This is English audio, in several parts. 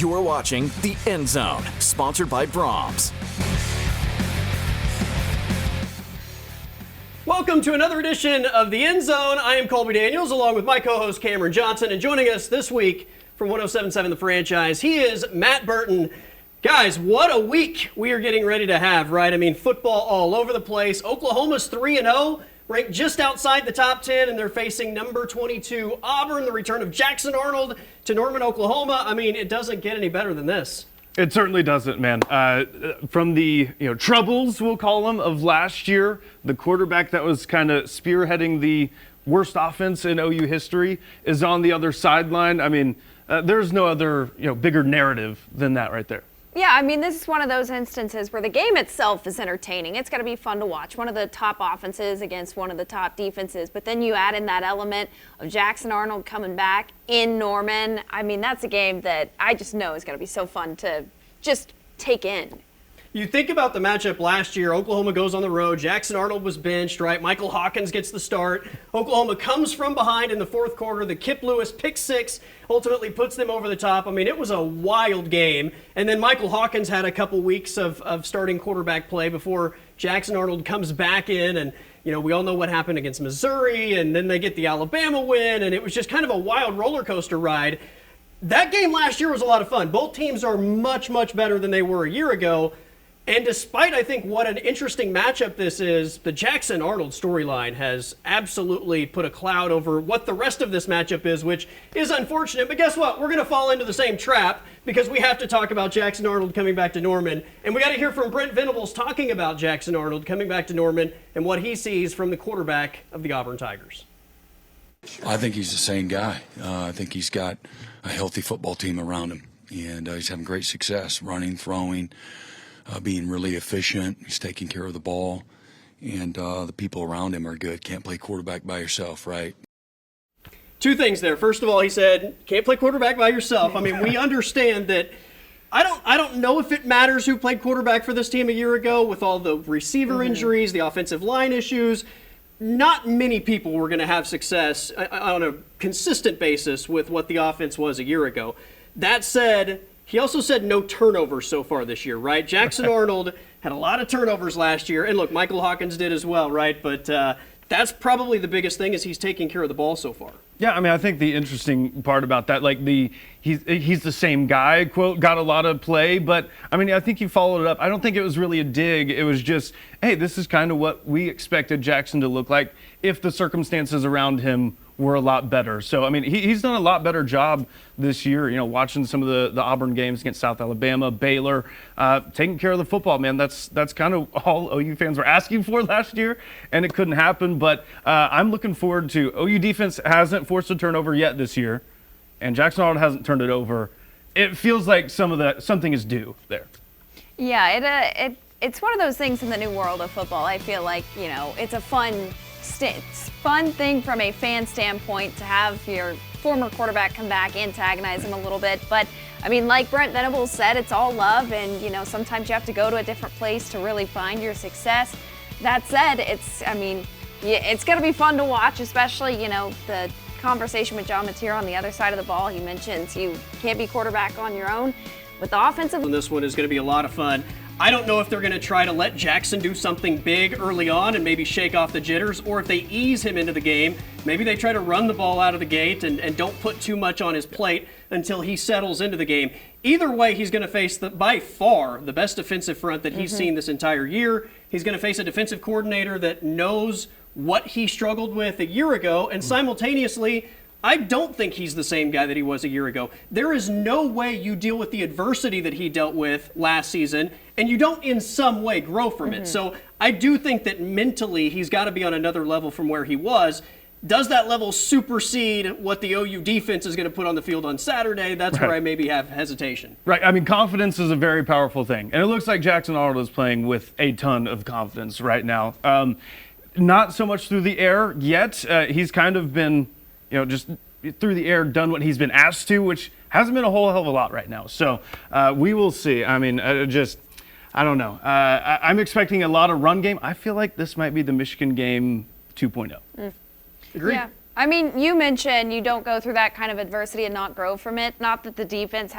You're watching The End Zone, sponsored by Brahms. Welcome to another edition of The End Zone. I am Colby Daniels, along with my co-host Camyrn Johnson, and joining us this week from 107.7 The Franchise, he is Matt Burton. Guys, what a week we are getting ready to have, right? I mean, football all over the place. Oklahoma's 3-0, ranked just outside the top 10, and they're facing number 22 Auburn, the return of Jackson Arnold to Norman, Oklahoma. I mean, it doesn't get any better than this. It certainly doesn't, man. From the troubles, we'll call them, of last year, the quarterback that was kind of spearheading the worst offense in OU history is on the other sideline. I mean, there's no other bigger narrative than that right there. Yeah, I mean, this is one of those instances where the game itself is entertaining. It's going to be fun to watch. One of the top offenses against one of the top defenses. But then you add in that element of Jackson Arnold coming back in Norman. I mean, that's a game that I just know is going to be so fun to just take in. You think about the matchup last year, Oklahoma goes on the road, Jackson Arnold was benched, right? Michael Hawkins gets the start. Oklahoma comes from behind in the fourth quarter. The Kip Lewis pick six ultimately puts them over the top. I mean, it was a wild game. And then Michael Hawkins had a couple weeks of starting quarterback play before Jackson Arnold comes back in. And, we all know what happened against Missouri, and then they get the Alabama win, and it was just kind of a wild roller coaster ride. That game last year was a lot of fun. Both teams are much, much better than they were a year ago. And despite, I think, what an interesting matchup this is, the Jackson Arnold storyline has absolutely put a cloud over what the rest of this matchup is, which is unfortunate. But guess what? We're going to fall into the same trap because we have to talk about Jackson Arnold coming back to Norman. And we got to hear from Brent Venables talking about Jackson Arnold coming back to Norman and what he sees from the quarterback of the Auburn Tigers. I think he's the same guy. I think he's got a healthy football team around him, and he's having great success running, throwing, being really efficient. He's taking care of the ball, and the people around him are good. Can't play quarterback by yourself, right? Two things there. First of all, he said, can't play quarterback by yourself. I mean, we understand that. I don't know if it matters who played quarterback for this team a year ago with all the receiver injuries, the offensive line issues. Not many people were going to have success on a consistent basis with what the offense was a year ago. That said, he also said no turnovers so far this year, right? Jackson Arnold had a lot of turnovers last year. And look, Michael Hawkins did as well, right? But that's probably the biggest thing is he's taking care of the ball so far. Yeah, I mean, I think the interesting part about that, like he's the same guy, quote, got a lot of play. But, I mean, I think he followed it up. I don't think it was really a dig. It was just, hey, this is kind of what we expected Jackson to look like if the circumstances around him were a lot better. So, I mean, he's done a lot better job this year, watching some of the Auburn games against South Alabama, Baylor, taking care of the football, man. That's kind of all OU fans were asking for last year, and it couldn't happen. But I'm looking forward to OU defense hasn't forced a turnover yet this year, and Jackson Arnold hasn't turned it over. It feels like something is due there. Yeah, it's one of those things in the new world of football. I feel like, it's a fun thing from a fan standpoint to have your former quarterback come back, antagonize him a little bit. But, I mean, like Brent Venables said, it's all love, and, sometimes you have to go to a different place to really find your success. That said, it's going to be fun to watch, especially, the conversation with John Mateer on the other side of the ball. He mentions you can't be quarterback on your own. With the offensive, this one is going to be a lot of fun. I don't know if they're going to try to let Jackson do something big early on and maybe shake off the jitters, or if they ease him into the game. Maybe they try to run the ball out of the gate and don't put too much on his plate until he settles into the game. Either way, he's going to face, by far, the best defensive front that he's seen this entire year. He's going to face a defensive coordinator that knows what he struggled with a year ago, and simultaneously, I don't think he's the same guy that he was a year ago. There is no way you deal with the adversity that he dealt with last season, and you don't in some way grow from it. So I do think that mentally he's got to be on another level from where he was. Does that level supersede what the OU defense is going to put on the field on Saturday? That's where I maybe have hesitation. Right. I mean, confidence is a very powerful thing. And it looks like Jackson Arnold is playing with a ton of confidence right now. Not so much through the air yet. He's kind of been, just through the air, done what he's been asked to, which hasn't been a whole hell of a lot right now. So we will see. I mean, I don't know. I'm expecting a lot of run game. I feel like this might be the Michigan game 2.0. Agreed. Yeah. I mean, you mentioned you don't go through that kind of adversity and not grow from it. Not that the defense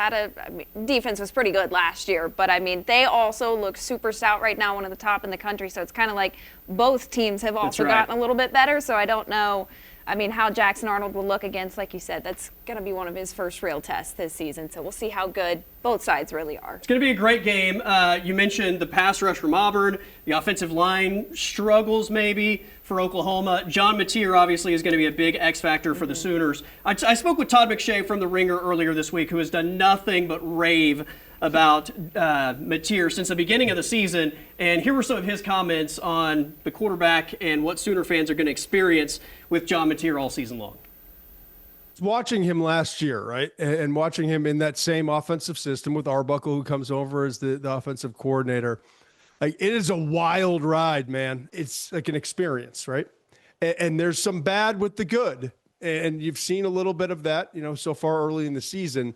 defense was pretty good last year, but I mean, they also look super stout right now, one of the top in the country. So it's kind of like both teams have also gotten a little bit better. So I don't know. I mean, how Jackson Arnold will look against, like you said, that's going to be one of his first real tests this season. So we'll see how good both sides really are. It's going to be a great game. You mentioned the pass rush from Auburn. The offensive line struggles maybe for Oklahoma. John Mateer obviously is going to be a big X factor for the Sooners. I spoke with Todd McShay from The Ringer earlier this week, who has done nothing but rave about Mateer since the beginning of the season. And here were some of his comments on the quarterback and what Sooner fans are going to experience with John Mateer all season long. Watching him last year, right, and watching him in that same offensive system with Arbuckle, who comes over as the offensive coordinator, like, it is a wild ride, man. It's like an experience, right? And there's some bad with the good, and you've seen a little bit of that, so far early in the season.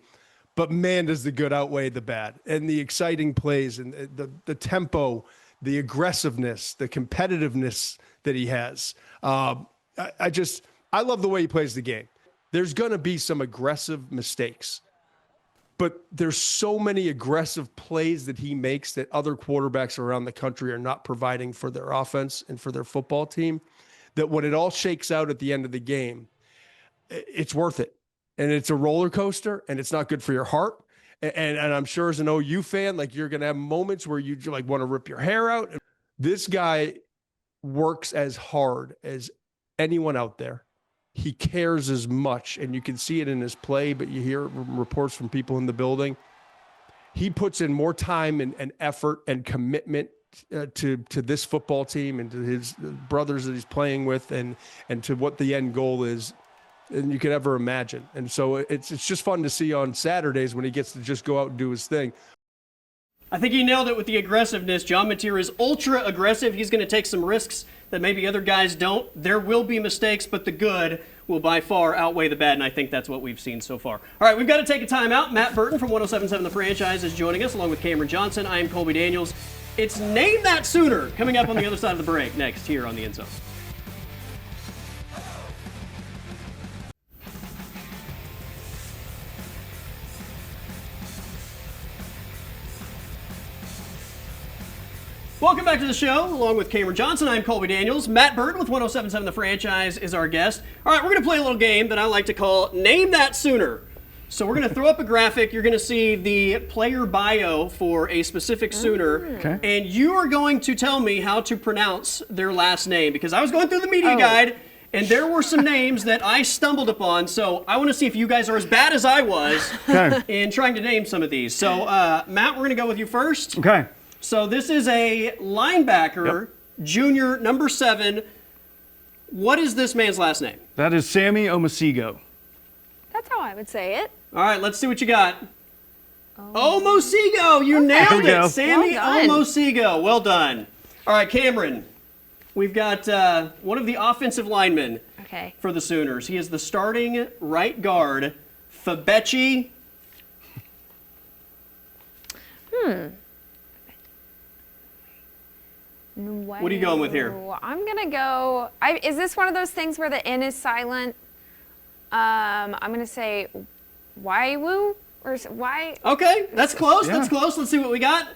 But man, does the good outweigh the bad, and the exciting plays and the tempo, the aggressiveness, the competitiveness that he has. I love the way he plays the game. There's going to be some aggressive mistakes, but there's so many aggressive plays that he makes that other quarterbacks around the country are not providing for their offense and for their football team, that when it all shakes out at the end of the game, it's worth it. And it's a roller coaster, and it's not good for your heart. And I'm sure as an OU fan, like, you're going to have moments where you like want to rip your hair out. This guy works as hard as anyone out there. He cares as much, and you can see it in his play, but you hear reports from people in the building. He puts in more time and effort and commitment to this football team and to his brothers that he's playing with, and to what the end goal is than you could ever imagine. And so it's just fun to see on Saturdays when he gets to just go out and do his thing. I think he nailed it with the aggressiveness. John Mateer is ultra aggressive. He's going to take some risks that maybe other guys don't. There will be mistakes, but the good will by far outweigh the bad, and I think that's what we've seen so far. All right, we've got to take a timeout. Matt Burton from 107.7 The Franchise is joining us, along with Camyrn Johnson. I am Colby Daniels. It's Name That Sooner coming up on the other side of the break next here on The End Zone. Welcome back to the show, along with Camyrn Johnson. I'm Colby Daniels. Matt Burton with 107.7 The Franchise is our guest. All right, we're going to play a little game that I like to call Name That Sooner. So we're going to throw up a graphic. You're going to see the player bio for a specific Sooner, and you are going to tell me how to pronounce their last name, because I was going through the media guide, and there were some names that I stumbled upon. So I want to see if you guys are as bad as I was in trying to name some of these. So, Matt, we're going to go with you first. Okay. So this is a linebacker, junior, number 7. What is this man's last name? That is Sammy Omosigo. That's how I would say it. All right, let's see what you got. Omosigo, you nailed it. Sammy Omosigo, well done. All right, Camyrn, we've got one of the offensive linemen for the Sooners. He is the starting right guard, Fabechi. What are you going with here? I'm going to go, is this one of those things where the N is silent? I'm going to say Waiwu or why? Okay, that's close. Yeah. That's close. Let's see what we got.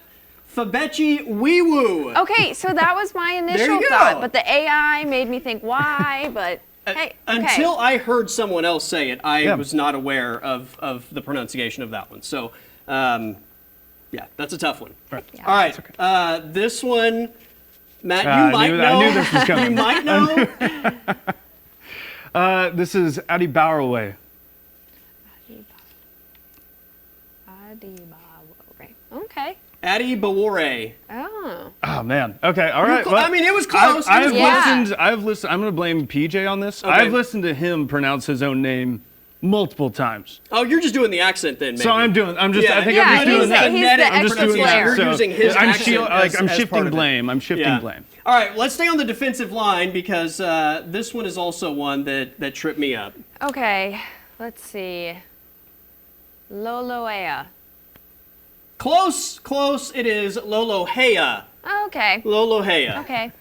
Fabechi Wiwu. Okay, so that was my initial thought, but the AI made me think why, but hey. Until I heard someone else say it, I was not aware of the pronunciation of that one. So, yeah, that's a tough one. Right. Yeah. All right, this one, Matt, you might know. I knew this was coming. You might know. This is Adi Bowerway. Okay. Adi Bawore. Oh man. Okay. All right. Well, I mean, it was close. I've listened. I'm going to blame PJ on this. Okay. I've listened to him pronounce his own name multiple times. Oh, you're just doing the accent then, maybe. So I'm just I'm just doing that. I'm just doing that. You're using his accent I'm as shifting part of blame. I'm shifting blame. All right, let's stay on the defensive line because this one is also one that tripped me up. Okay, let's see. Loloea. Close. It is Lolohea. Oh, okay. Lolohea. Okay.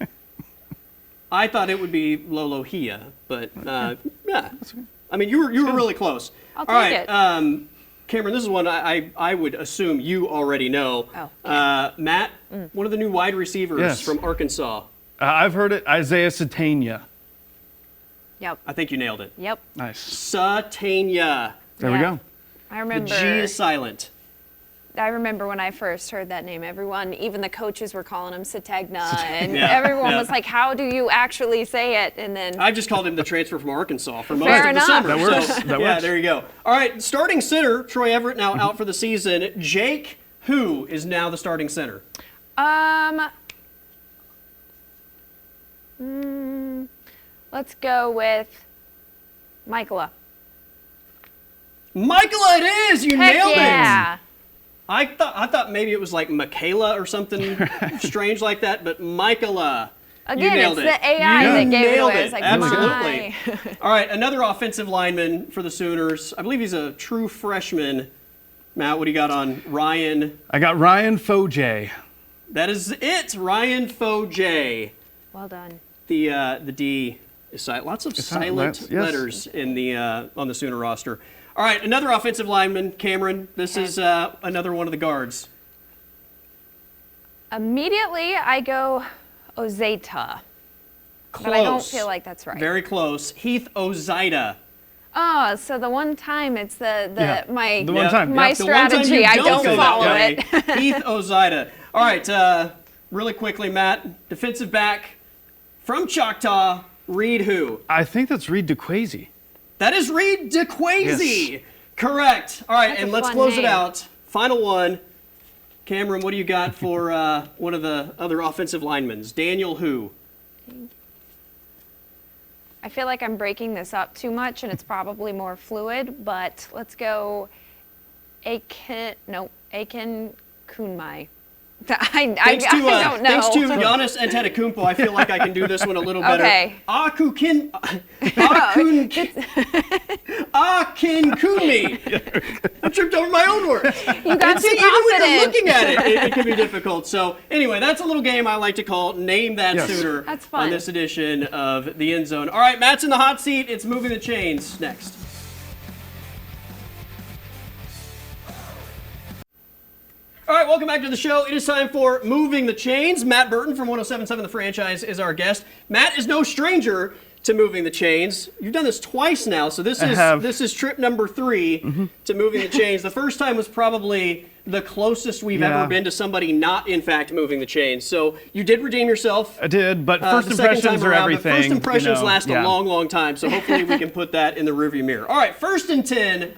I thought it would be Lolohia, but yeah. I mean, you were really close. I'll All take right, it. Camyrn, this is one I would assume you already know. Oh, okay. Matt, one of the new wide receivers Yes. from Arkansas. I've heard it, Isaiah Satania. Yep. I think you nailed it. Yep. Nice. Satania. There we Yeah. go. I The remember. G is silent. I remember when I first heard that name, everyone, even the coaches were calling him Sategna, and Yeah, everyone yeah. was like, how do you actually say it? And then, I just called him the transfer from Arkansas for most Fair of enough. the summer. That works. So, That yeah, works. there you go. All right, starting center, Troy Everett now out for the season. Jake, who is now the starting center? let's go with Michaela. Michaela, it is. You Heck nailed yeah. it. I thought maybe it was like Michaela or something strange like that, but Michaela. You Again, nailed it's it. the AI You that gave it nailed away. it. I was like, Absolutely. my. All right, another offensive lineman for the Sooners. I believe he's a true freshman. Matt, what do you got on Ryan? I got Ryan Fojay. That is it, Ryan Fojay. Well done. The D is silent. Lots of silent yes. letters in the on the Sooner roster. All right, another offensive lineman, Camyrn. This is another one of the guards. Immediately, I go Ozeta. Close. But I don't feel like that's right. Very close. Heath Ozaida. Oh, so the one time it's Yeah, my the one time. my Yeah. The one time strategy. you I don't don't go follow that it. way. Heath Ozaida. All right, really quickly, Matt. Defensive back from Choctaw. Reed who? I think that's Reed DeQuazy. That is Reed DeQuazy. Yes. Correct. All right, That's and a let's fun close it name. out. Final one. Camyrn, what do you got for one of the other offensive linemen? Daniel who? I feel like I'm breaking this up too much, and it's probably more fluid. But let's go, Aiken Kunmai. I don't know. Thanks to Giannis Antetokounmpo, I feel like I can do this one a little better. Okay. Akin Kunmi. I tripped over my own words. You got See, too even when you're confident. looking at it, it can be difficult. So anyway, that's a little game I like to call Name That Yes. Sooner That's fun. on this edition of The End Zone. All right, Matt's in the hot seat. It's Moving the Chains next. All right, welcome back to the show. It is time for Moving the Chains. Matt Burton from 107.7 The Franchise is our guest. Matt is no stranger to Moving the Chains. You've done this twice now, so this is trip number 3 to Moving the Chains. The first time was probably the closest we've Yeah. ever been to somebody not, in fact, moving the chains. So you did redeem yourself. I did, but first the second impressions time are around, but everything. First impressions you know, last yeah. a long, long time, so hopefully we can put that in the rearview mirror. All right, 1st and 10.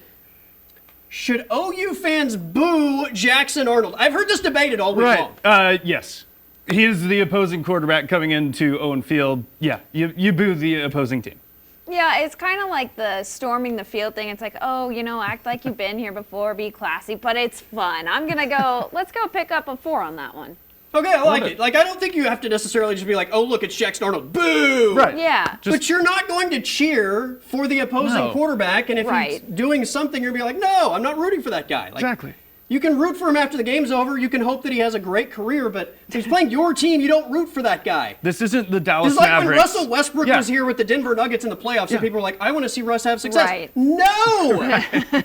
Should OU fans boo Jackson Arnold? I've heard this debated all week long. Right. Yes. He is the opposing quarterback coming into Owen Field. Yeah, you boo the opposing team. Yeah, it's kind of like the storming the field thing. It's like, oh, act like you've been here before, be classy, but it's fun. I'm going to go, let's go pick up a 4 on that one. Okay, I like it. it. Like, I don't think you have to necessarily just be like, oh, look, it's Jackson Arnold. Boo! Right. Yeah. But you're not going to cheer for the opposing No. quarterback, and if he's Right. doing something, you're going to be like, no, I'm not rooting for that guy. Like, Exactly. You can root for him after the game's over. You can hope that he has a great career, but if he's playing your team, you don't root for that guy. This isn't the Dallas It's like when Mavericks. Russell Westbrook Yeah. was here with the Denver Nuggets in the playoffs, and Yeah. people were like, I want to see Russ have success. Right. No!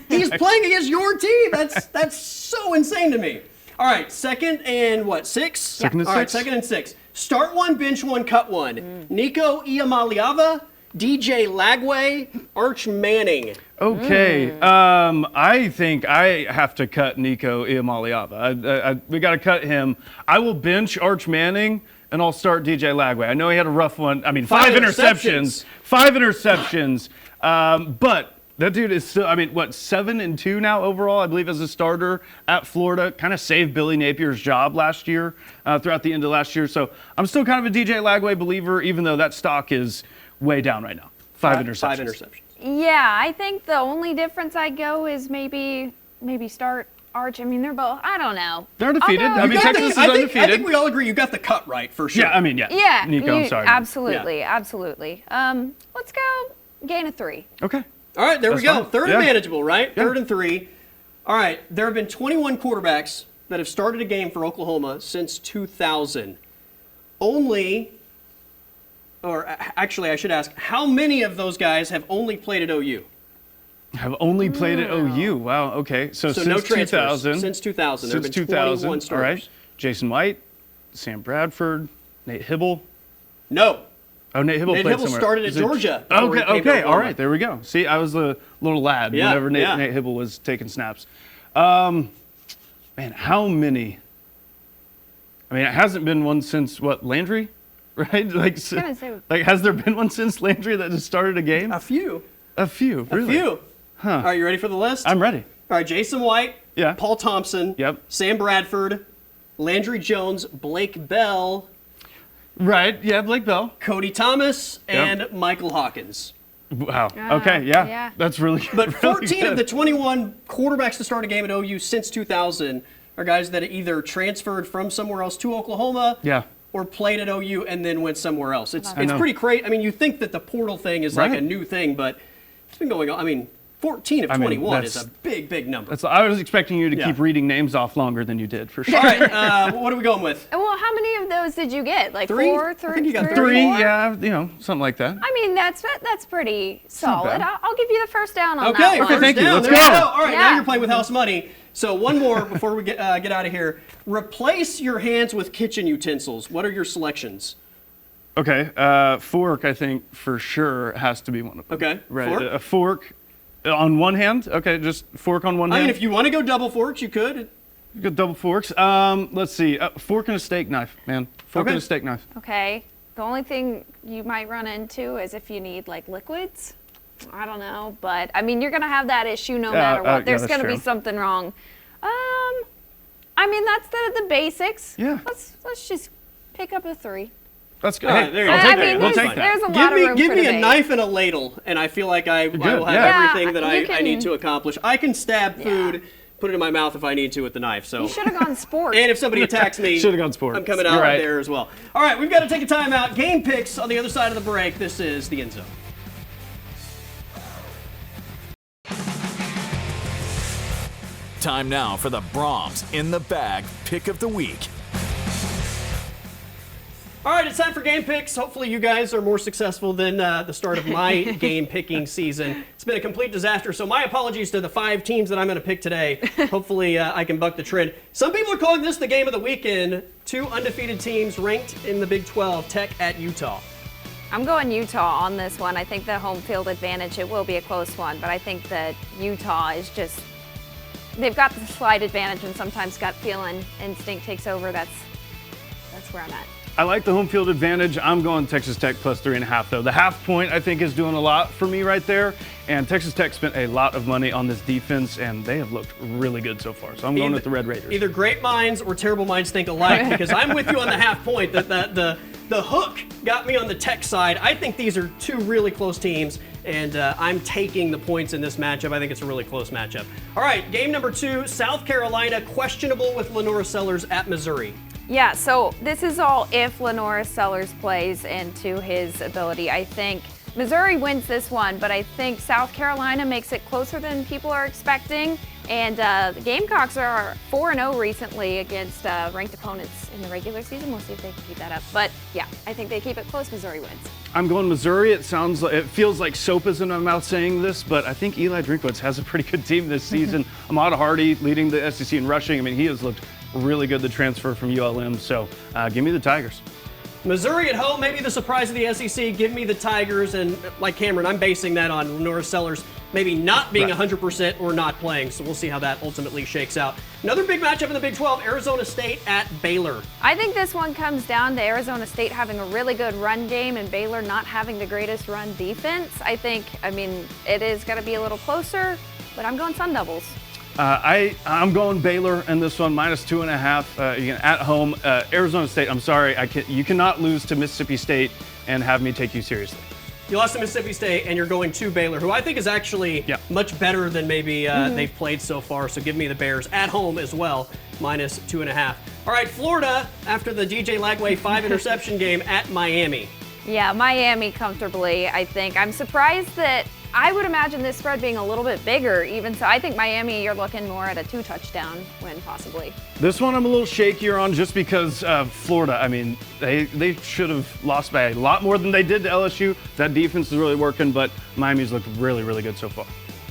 He's playing against your team. That's so insane to me. All right, 2nd and what, 6? Second and All right, six. 2nd and 6. Start one, bench one, cut one. Nico Iamaleava, DJ Lagway, Arch Manning. Okay. I think I have to cut Nico Iamaleava. We got to cut him. I will bench Arch Manning, and I'll start DJ Lagway. I know he had a rough one. I mean, 5 interceptions. 5 interceptions. But that dude is still, 7-2 now overall, I believe, as a starter at Florida. Kind of saved Billy Napier's job last year, throughout the end of last year. So I'm still kind of a DJ Lagway believer, even though that stock is way down right now. 5 interceptions. 5 interceptions. Yeah, I think the only difference I go is maybe start Arch. I mean, they're both, I don't know. They're undefeated. I'll go- I mean, You got Texas the- is I undefeated. think we all agree you got the cut right, for sure. Yeah, Yeah, Nico, I'm sorry. Absolutely, absolutely. Let's go gain of 3. Okay. All right, there we That's go. fine. 3rd Yeah. and manageable, right? Yeah. 3rd and 3. All right, there have been 21 quarterbacks that have started a game for Oklahoma since 2000. Only or actually I should ask, how many of those guys have only played at OU? Have only played at OU. Wow. Okay. So since no 2000. Since 2000. There have Since been 2000. 21 All starters. right. Jason White, Sam Bradford, Nate Hibble. No. Oh, Nate Hibble Nate played Hibble somewhere. started at Is it- Georgia before he Okay. came to Okay. All Oklahoma. right. There we go. See, I was a little lad Yeah, whenever Nate, yeah. Nate Hibble was taking snaps. Man, how many? I mean, it hasn't been one since what, Landry? Right? Like, gonna say- like, has there been one since Landry that just started a game? A few. A few, really? A few. Huh. All right, you ready for the list? I'm ready. All right, Jason White, Yeah. Paul Thompson, Yep. Sam Bradford, Landry Jones, Blake Bell, Right. Yeah, Blake Bell. Cody Thomas, Yep. and Michael Hawkins. Wow. Okay. Yeah. yeah. That's really. But really 14 of good. the 21 quarterbacks to start a game at OU since 2000 are guys that either transferred from somewhere else to Oklahoma Yeah. or played at OU and then went somewhere else. It's I know. pretty crazy. I mean, you think that the portal thing is like Right. a new thing, but it's been going on. I mean, 14 of I mean, 21 is that's- a big, big number. I was expecting you to Yeah. keep reading names off longer than you did, for sure. All right, what are we going with? Well, how many of those did you get? Like Three? four, I three, think you got three, or Three, four? yeah, something like that. I mean, that's pretty not solid. bad. I'll give you the first down on Okay, that one. first thank you. down. Let's There go. you All right, now Yeah. you're playing with house money. So one more before we get out of here. Replace your hands with kitchen utensils. What are your selections? Okay, fork, I think for sure has to be one of them. Okay, Right, fork? a fork on one hand. Okay, just fork on one I hand. mean, if you want to go double forks, you could. Good double forks. Let's see, fork and a steak knife, man. Fork Okay. and a steak knife. Okay. The only thing you might run into is if you need like liquids. I don't know, but I mean, you're gonna have that issue no matter what. yeah, There's that's gonna be true. something wrong. I mean, that's the basics. Yeah. Let's just pick up a 3. That's good. All Hey, right, there you I'll go. take I that. mean, We'll there's, take that. there's a lot of room Give for me a debate. knife and a ladle, and I feel like I will have yeah. everything that You I need can- to accomplish. I can stab food, put it in my mouth if I need to with the knife. So. You should have gone sport. And if somebody attacks me, Should've gone sports. I'm coming You're out right. there as well. All right, we've got to take a timeout. Game picks on the other side of the break. This is the End Zone. Time now for the Brahms in the Bag Pick of the Week. All right, it's time for game picks. Hopefully you guys are more successful than the start of my game picking season. It's been a complete disaster, so my apologies to the 5 teams that I'm going to pick today. Hopefully I can buck the trend. Some people are calling this the game of the weekend. 2 undefeated teams ranked in the Big 12, Tech at Utah. I'm going Utah on this one. I think the home field advantage, it will be a close one, but I think that Utah is just, they've got the slight advantage, and sometimes gut feeling instinct takes over. That's where I'm at. I like the home field advantage. I'm going Texas Tech plus 3.5 though. The half point I think is doing a lot for me right there. And Texas Tech spent a lot of money on this defense, and they have looked really good so far. So I'm going with the Red Raiders. Either great minds or terrible minds think alike, because I'm with you on the half point. The hook got me on the Tech side. I think these are 2 really close teams, and I'm taking the points in this matchup. I think it's a really close matchup. All right, game number 2, South Carolina questionable with Lenora Sellers at Missouri. Yeah, so this is all if Lenora Sellers plays into his ability. I think Missouri wins this one, but I think South Carolina makes it closer than people are expecting. And the Gamecocks are 4-0 recently against ranked opponents in the regular season. We'll see if they can keep that up. But yeah, I think they keep it close. Missouri wins. I'm going Missouri. It feels like soap is in my mouth saying this, but I think Eli Drinkwitz has a pretty good team this season. Ahmad Hardy leading the SEC in rushing. I mean, he has looked really good, the transfer from ULM. So give me the Tigers. Missouri at home, maybe the surprise of the SEC. Give me the Tigers, and like Camyrn, I'm basing that on Lenora Sellers maybe not being 100% or not playing. So we'll see how that ultimately shakes out. Another big matchup in the Big 12, Arizona State at Baylor. I think this one comes down to Arizona State having a really good run game and Baylor not having the greatest run defense. I mean, it is going to be a little closer, but I'm going Sun Devils. I'm going Baylor in this one, minus 2.5 at home. Arizona State, I'm sorry, you cannot lose to Mississippi State and have me take you seriously. You lost to Mississippi State, and you're going to Baylor, who I think is actually much better than maybe they've played so far. So give me the Bears at home as well, minus 2.5. All right, Florida, after the DJ Lagway 5 interception game at Miami. Yeah, Miami comfortably, I think. I'm surprised that I would imagine this spread being a little bit bigger, even so. I think Miami, you're looking more at a 2-touchdown win, possibly. This one I'm a little shakier on just because Florida, I mean, they should have lost by a lot more than they did to LSU. That defense is really working, but Miami's looked really, really good so far.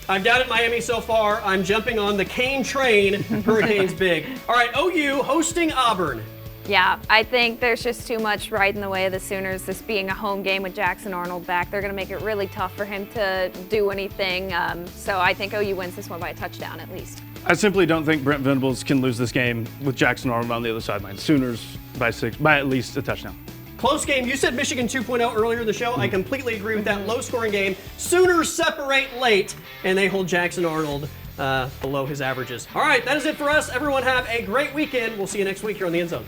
I've doubted Miami so far. I'm jumping on the Cane train. Hurricanes big. All right, OU hosting Auburn. Yeah, I think there's just too much right in the way of the Sooners. This being a home game with Jackson Arnold back, they're going to make it really tough for him to do anything. So I think OU wins this one by a touchdown at least. I simply don't think Brent Venables can lose this game with Jackson Arnold on the other sideline. Sooners by 6, by at least a touchdown. Close game. You said Michigan 2.0 earlier in the show. I completely agree with that. Low-scoring game. Sooners separate late, and they hold Jackson Arnold below his averages. All right, that is it for us. Everyone have a great weekend. We'll see you next week here on The End Zone.